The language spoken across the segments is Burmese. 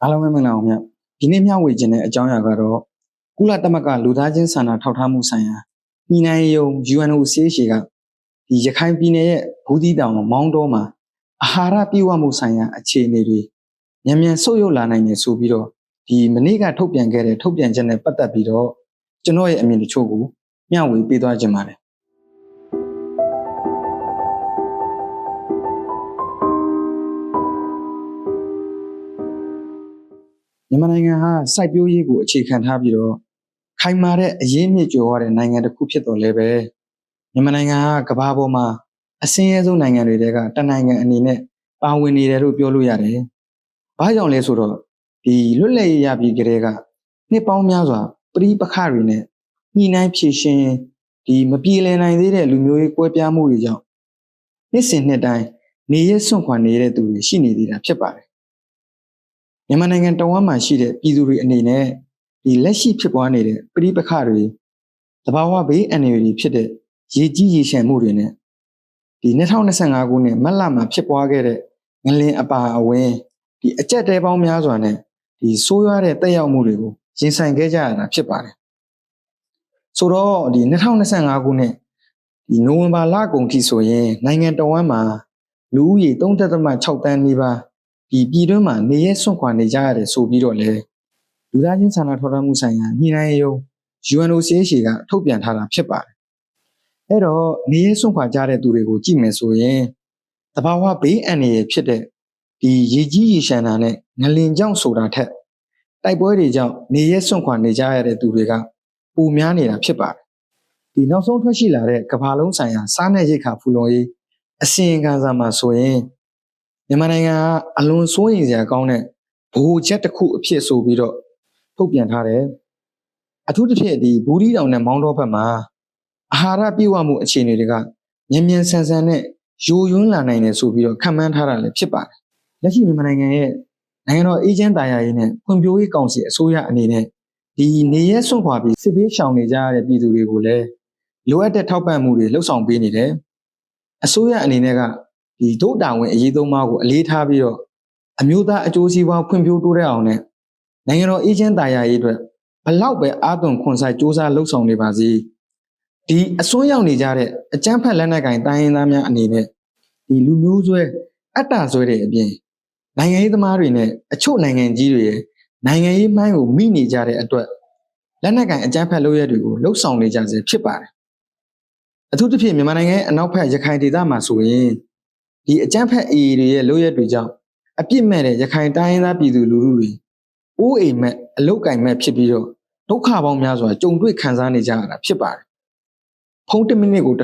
အားလုံးပဲမင်္ဂလာပါခင်ဗျဒီနေ့မျှဝေခြင်းတဲ့အကြောင်းအရာကတော့ကုလသမဂ္ဂလူသားချင်းစာနာထောက်ထားမှုဆိုင်ရာညီနိုင်ယုံ UNOCHA ကဒီရခိုင်ပြည်နယ်ရဲ့ဘူးသီးတောင်မောင်းတောမှာအာဟာရပြည့်ဝမှုဆိုင်ရာအခြေအနေတွေမြန်မြန်ဆုတ်ယုတ်လာနိုင်တယ်ဆိုပြီးတော့ဒီမနေ့ကထုတ်ပြန်ခဲ့တဲ့ထုတ်ပြန်ချက်နဲ့ပတ်သက်ပြီးတော့ကျွန်တော်ရဲ့အမြင်တချို့ကိုမျှဝေပေးသွားခြင်းပါတယ်မြန်မာနိုင်ငံဟာစိုက်ပျိုးရေးကိုအခြေခံထားပြီးတော့ခိုင်မာတဲ့အရေးမြစ်ကျော်ရတဲ့နိုင်ငံတစ်ခုဖြစ်တော်လဲပဲမြန်မာနိုင်ငံဟာကမ္ဘာပေါ်မှာအဆင်းရဲဆုံးနိုင်ငံတွေထဲကတနိုင်ငံအနေနဲ့ပါဝင်နေတယ်လို့ပြောလို့ရတယ်။ဘာကြောင့်လဲဆိုတော့ဒီလွတ်လပ်ရေးရပြီးကြတဲ့ကနှစ်ပေါင်းများစွာပဋိပက္ခတွေနဲ့ညှိနှိုင်းဖြေရှင်းဒီမပြေလည်နိုင်သေးတဲ့လူမျိုးရေးကွဲပြားမှုတွေကြောင့်နှစ်စဉ်နှစ်တိုင်းနေရစွန့်ခွာနေတဲ့သူတွေရှိနေသေးတာဖြစ်ပါတယ်။မြန်မာနိုင်ငံတဝမ်းမှာရှိတဲ့ပြည်သူတွေအနေနဲ့ဒီလက်ရှိဖြစ်ပွားနေတဲ့ပဋိပက္ခတွေသဘာဝဘေးအန္တရာယ်တွေဖြစ်တဲ့ရေကြီးရေရှမ်းမှုတွေနဲ့ဒီ2025ခုနှစ်မတ်လမှာဖြစ်ပွားခဲ့တဲ့ငလင်အပါအဝင်ဒီအကြက်တဲပေါင်းများစွာနဲ့ဒီဆိုးရွားတဲ့တက်ရောက်မှုတွေကိုရင်ဆိုင်ခဲ့ကြရတာဖြစ်ပါတယ်ဆိုတော့ဒီ2025ခုနှစ်ဒီနိုဝင်ဘာလကုန်ထိဆိုရင်နိုင်ငံတော်ဝန်မှာလူဦးရေ 3.6 တန်းနီးပါးဒီပြည်တွင်းမှာနေရစွန့်ခွာနေကြရတယ်ဆိုပြီးတော့လေလူသားချင်းစာနာထောက်ထားမှုဆိုင်ရာညီနိုင်ယုံ UNOCHA ကထုတ်ပြန်ထားတာဖြစ်ပါတယ်အဲ့တော့နေရစွန့်ခွာကြတဲ့သူတွေကိုကြည့်မယ်ဆိုရင်သဘာဝဘေးအန္တရာယ်ဖြစ်တဲ့ဒီရေကြီးရေရှမ်းတာနဲ့ငလင်ကြောင့်ဆိုတာထက်တိုက်ပွဲတွေကြောင့်နေရစွန့်ခွာနေကြရတဲ့သူတွေကပိုများနေတာဖြစ်ပါတယ်ဒီနောက်ဆုံးထွက်ရှိလာတဲ့ကမ္ဘာလုံးဆိုင်ရာစားနပ်ရိက္ခာဖူလုံရေးအစီရင်ခံစာမှာဆိုရင်မြန်မာနိုင်ငံကအလွန်စိုးရိမ်စရာကောင်းတဲ့ဗဟိုချက်တစ်ခုအဖြစ်ဆိုပြီးတော့ထုတ်ပြန်ထားတယ်အထူးသဖြင့်ဒီဘူးဒီတောင်နဲ့မောင်းတောဘက်မှာအာဟာရပြည့်ဝမှုအခြေအနေတွေကမြန်မြန်ဆန်ဆန်နဲ့ယိုယွင်းလာနိုင်တယ်ဆိုပြီးတော့ခန့်မှန်းထားတာလည်းဖြစ်ပါတယ်လက်ရှိမြန်မာနိုင်ငံရဲ့နိုင်ငံတော်အေဂျင့်တာယာရေးနဲ့ဖွံ့ဖြိုးရေးကောင်စီအစိုးရအနေနဲ့ဒီနေရစွန့်ခွာပြီးစစ်ဘေးရှောင်နေကြရတဲ့ပြည်သူတွေကိုလည်းလိုအပ်တဲ့ထောက်ပံ့မှုတွေလှုပ်ဆောင်ပေးနေတယ်အစိုးရအနေနဲ့ကဒီဒုတာဝန်အရေးသုံးပါးကိုအလေးထားပြီးတော့အမျိုးသားအကျိုးစီးပွားဖွံ့ဖြိုးတိုးတက်အောင်နဲ့နိုင်ငံတော်အေဂျင့်တာယာရေးအတွက်ဘလောက်ပဲအားသွန်ခွန်စိုက်စ조사လှုပ်ဆောင်နေပါစေဒီအစွန်းရောက်နေကြတဲ့အကြမ်းဖက်လက်နက်ကင်တိုင်းရင်းသားများအနေနဲ့ဒီလူမျိုးဆွဲအတ္တဆွဲတဲ့အပြင်နိုင်ငံရေးသမားတွေနဲ့အချို့နိုင်ငံကြီးတွေရဲ့နိုင်ငံရေးမှိုင်းကိုမိနေကြတဲ့အတွက်လက်နက်ကင်အကြမ်းဖက်လုပ်ရက်တွေကိုလှုပ်ဆောင်နေကြစေဖြစ်ပါတယ်အထူးသဖြင့်မြန်မာနိုင်ငံရဲ့အနောက်ဘက်ရခိုင်ဒေသမှာဆိုရင်ဒီအကြမ်းဖက်အေအေတွေရဲ့လုပ်ရက်တွေကြောင့်အပြစ်မဲ့တဲ့ရခိုင်တိုင်းရင်းသားပြည်သူလူထုတွေအိုးအိမ်မဲ့အလုတ်ကင်မဲ့ဖြစ်ပြီးတော့ဒုက္ခပေါင်းများစွာကြုံတွေ့ခံစားနေကြရတာဖြစ်ပါတယ်ဖုန်း1မိနစ်ကို1000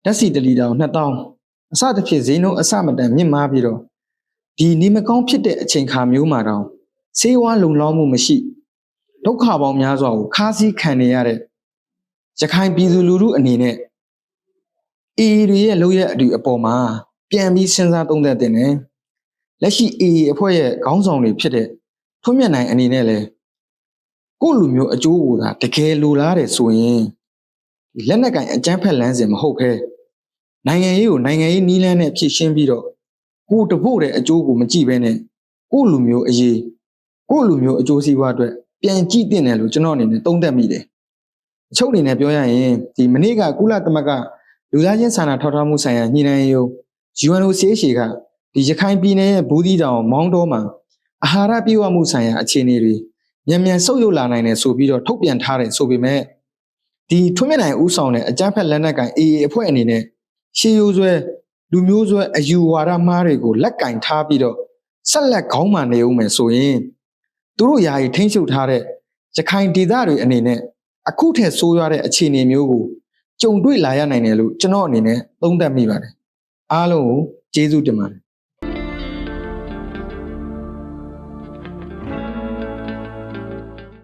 ဓာတ်ဆီ1လီတာကို2000အစတစ်ဖြစ်ဈေးနှုန်းအစမတန်မြင့်မားပြီးတော့ဒီနေမကောင်းဖြစ်တဲ့အချိန်ခါမျိုးမှာတော့ဆေးဝါးလုံလောက်မှုမရှိဒုက္ခပေါင်းများစွာကိုခါးစည်းခံနေရတဲ့ရခိုင်ပြည်သူလူထုအနေနဲ့အေအေတွေရဲ့လုပ်ရက်အပေါ်မှာပြန်ပြီးစဉ်းစားသုံးသပ်တင်တယ်လက်ရှိအေအေအဖွဲ့ရဲ့ခေါင်းဆောင်တွေဖြစ်တဲ့ထွန်းမြတ်နိုင်အနေနဲ့လည်းကိုယ့်လူမျိုးအကျိုးကိုသာတကယ်လိုလားတယ်ဆိုရင်ဒီလက်နက်ကင်အကြမ်းဖက်လမ်းစဉ်မဟုတ်ဘဲနိုင်ငံရေးကိုနိုင်ငံရေးနီးလန်းနဲ့ဖြည့်ရှင်းပြီးတော့ကိုတဖို့တဲ့အကျိုးကိုမကြည့်ဘဲနဲ့ကိုလူမျိုးအရေးကိုလူမျိုးအကျိုးစီးပွားအတွက်ပြန်ကြည့်တင်တယ်လို့ကျွန်တော်အနေနဲ့သုံးသပ်မိတယ်အချုပ်အနေနဲ့ပြောရရင်ဒီမနေ့ကကုလသမဂ္ဂလူသားချင်းစာနာထောက်ထားမှုဆိုင်ရာညီနိုင်ယုံ UNOCHA ကဒီရခိုင်ပြည်နယ်ရဲ့ဘူးသီးတောင်မောင်းတောမှာအာဟာရပြည့်ဝမှုဆိုင်ရာအခြေအနေတွေမြန်မြန်ဆုတ်ယုတ်လာနိုင်တယ်ဆိုပြီးတော့ထုတ်ပြန်ထားတယ်ဆိုပေမဲ့ဒီထွန်းမြတ်နိုင်ဦးဆောင်တဲ့အကြမ်းဖက်လက်နက်ကိုင်အေအေအဖွဲ့အနေနဲ့ရှေးရိုးဆွဲလူမျိုးဆွဲအယူဝါဒမှားတွေကိုလက်ကင်ထားပြီးတော့ဆက်လက်ခေါင်းမာနေဦးမယ်ဆိုရင်သူတို့ယာယီထိန်းချုပ်ထားတဲ့ရခိုင်ဒေသတွေအနေနဲ့အခုထက်ဆိုးရွားတဲ့အခြေအနေမျိုးကိုကြုံတွေ့လာရနိုင်တယ်လို့ကျွန်တော်အနေနဲ့သုံးသပ်မိပါတယ်အားလုံးကိုကျေးဇူးတင်ပါတယ်